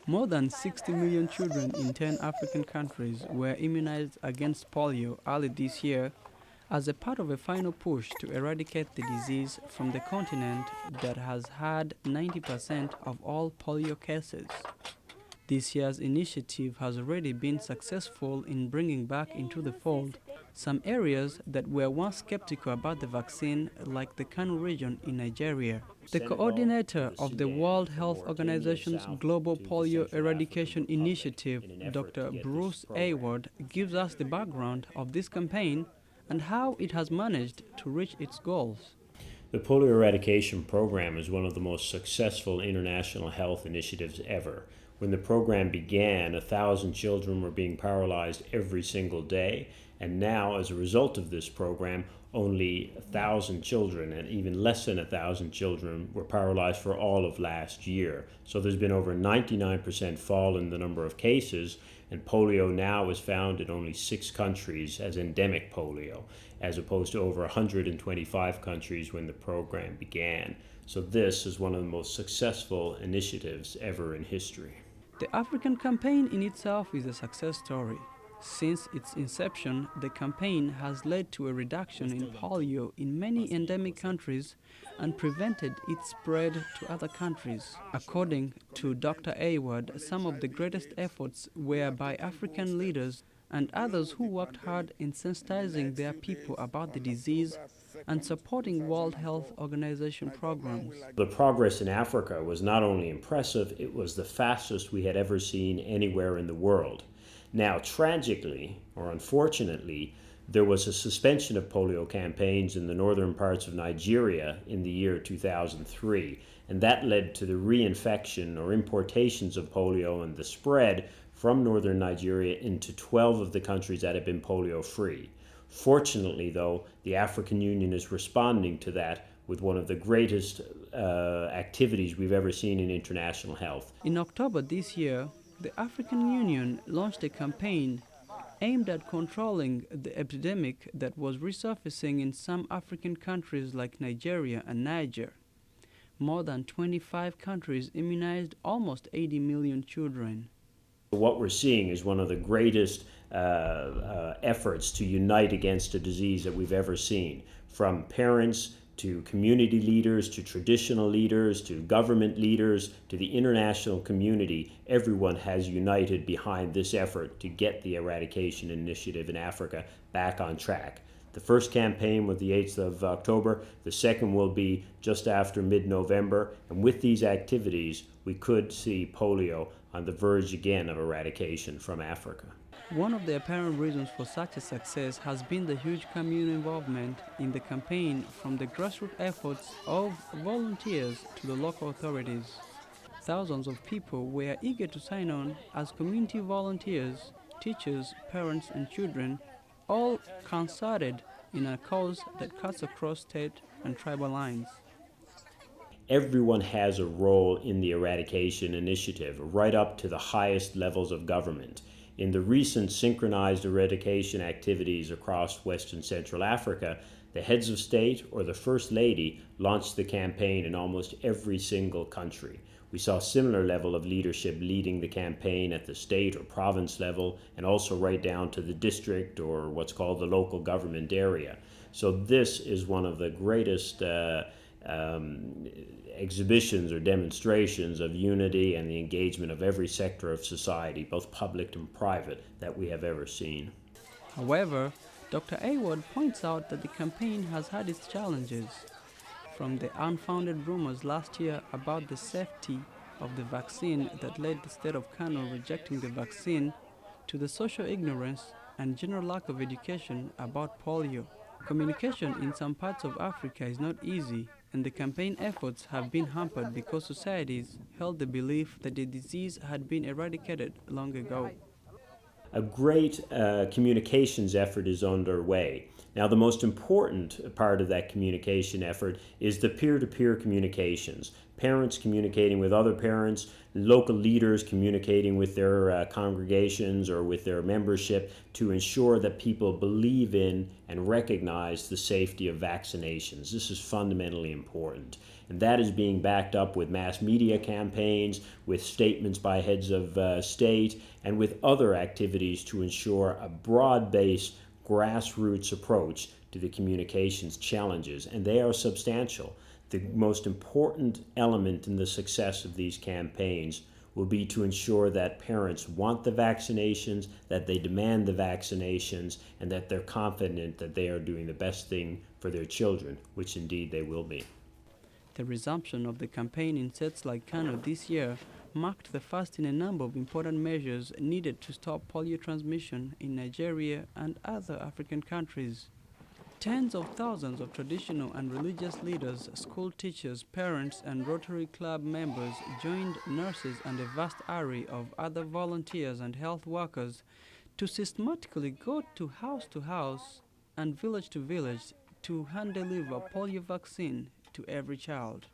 More than 60 million children in 10 African countries were immunized against polio early this year as a part of a final push to eradicate the disease from the continent that has had 90% of all polio cases. This year's initiative has already been successful in bringing back into the fold some areas that were once skeptical about the vaccine, like the Kano region in Nigeria. The coordinator of the World Health Organization's Global Polio Eradication Initiative, Dr. Ayward, gives us the background of this campaign and how it has managed to reach its goals. The polio eradication program is one of the most successful international health initiatives ever. When the program began, 1,000 children were being paralyzed every single day, and now, as a result of this program, only 1,000 children, and even less than 1,000 children, were paralyzed for all of last year. So there's been over 99% fall in the number of cases, and polio now is found in only 6 countries as endemic polio, as opposed to over 125 countries when the program began. So this is one of the most successful initiatives ever in history. The African campaign in itself is a success story. Since its inception, the campaign has led to a reduction in polio in many endemic countries and prevented its spread to other countries. According to Dr. Ayward, some of the greatest efforts were by African leaders and others who worked hard in sensitizing their people about the disease and supporting World Health Organization programs. The progress in Africa was not only impressive, it was the fastest we had ever seen anywhere in the world. Now, tragically, or unfortunately, there was a suspension of polio campaigns in the northern parts of Nigeria in the year 2003, and that led to the reinfection or importations of polio and the spread from northern Nigeria into 12 of the countries that had been polio-free. Fortunately, though, the African Union is responding to that with one of the greatest activities we've ever seen in international health. In October this year, the African Union launched a campaign aimed at controlling the epidemic that was resurfacing in some African countries like Nigeria and Niger. More than 25 countries immunized almost 80 million children. What we're seeing is one of the greatest efforts to unite against a disease that we've ever seen, from parents to community leaders, to traditional leaders, to government leaders, to the international community. Everyone has united behind this effort to get the eradication initiative in Africa back on track. The first campaign was the 8th of October. The second will be just after mid-November. And with these activities, we could see polio on the verge again of eradication from Africa. One of the apparent reasons for such a success has been the huge communal involvement in the campaign, from the grassroots efforts of volunteers to the local authorities. Thousands of people were eager to sign on as community volunteers, teachers, parents, and children, all concerted in a cause that cuts across state and tribal lines. Everyone has a role in the eradication initiative, right up to the highest levels of government. In the recent synchronized eradication activities across West and Central Africa, the heads of state or the First Lady launched the campaign in almost every single country. We saw a similar level of leadership leading the campaign at the state or province level, and also right down to the district or what's called the local government area. So this is one of the greatest exhibitions or demonstrations of unity and the engagement of every sector of society, both public and private, that we have ever seen. However, Dr. Ayward points out that the campaign has had its challenges. From the unfounded rumors last year about the safety of the vaccine that led the state of Kano rejecting the vaccine, to the social ignorance and general lack of education about polio. Communication in some parts of Africa is not easy, and the campaign efforts have been hampered because societies held the belief that the disease had been eradicated long ago. A great communications effort is underway. Now, the most important part of that communication effort is the peer-to-peer communications. parents communicating with other parents, local leaders communicating with their congregations or with their membership to ensure that people believe in and recognize the safety of vaccinations. This is fundamentally important. And that is being backed up with mass media campaigns, with statements by heads of state, and with other activities to ensure a broad-based grassroots approach to the communications challenges, and they are substantial. The most important element in the success of these campaigns will be to ensure that parents want the vaccinations, that they demand the vaccinations, and that they're confident that they are doing the best thing for their children, which indeed they will be. The resumption of the campaign in states like Kano this year marked the first in a number of important measures needed to stop polio transmission in Nigeria and other African countries. Tens of thousands of traditional and religious leaders, school teachers, parents, and Rotary Club members joined nurses and a vast array of other volunteers and health workers to systematically go to house and village to village to hand-deliver polio vaccine to every child.